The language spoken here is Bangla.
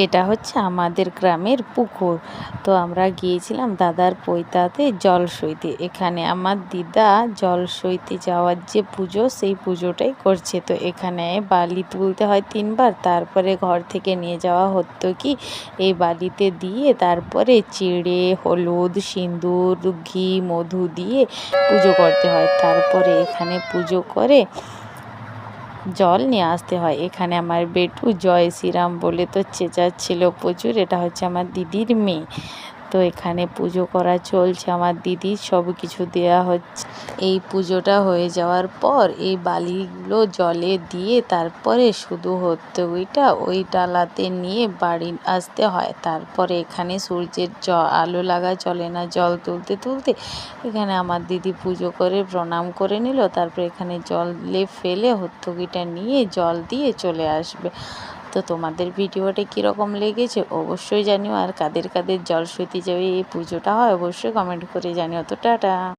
এটা হচ্ছে আমাদের গ্রামের পুকুর। তো আমরা গিয়েছিলাম দাদার পৈতাতে জল সইতে। এখানে আমার দিদা জল সইতে যাওয়ার যে পুজো, সেই পুজোটাই করছে। তো এখানে বালি তুলতে হয় 3 বার, তারপরে ঘর থেকে নিয়ে যাওয়া হতো কি এই বালিতে দিয়ে তারপরে চিঁড়ে, হলুদ, সিঁদুর, ঘি, মধু দিয়ে পুজো করতে হয়। তারপরে এখানে পুজো করে জল নিয়ে আসতে হয়। এখানে আমার বেটু জয় শ্রীরাম বলে তো চেঁচাচ্ছিল প্রচুর। এটা হচ্ছে আমার দিদির মেয়ে। তো এখানে পুজো করা চলছে, আমার দিদির সব কিছু দেওয়া হচ্ছে। এই পুজোটা হয়ে যাওয়ার পর এই বালিগুলো জলে দিয়ে তারপরে শুধু হতো ওই ডালাতে নিয়ে বাড়ি আসতে হয়। তারপরে এখানে সূর্যের আলো লাগা চলে না, জল তুলতে তুলতে এখানে আমার দিদি পুজো করে প্রণাম করে নিল। তারপরে এখানে জলে ফেলে হত্যকিটা নিয়ে জল দিয়ে চলে আসবে। তো তোমাদের ভিডিওটা কীরকম লেগেছে অবশ্যই জানিও, আর কাদের কাদের জল সইতে যাবে এই পুজোটা হয় অবশ্যই কমেন্ট করে জানিও। তো টাটা।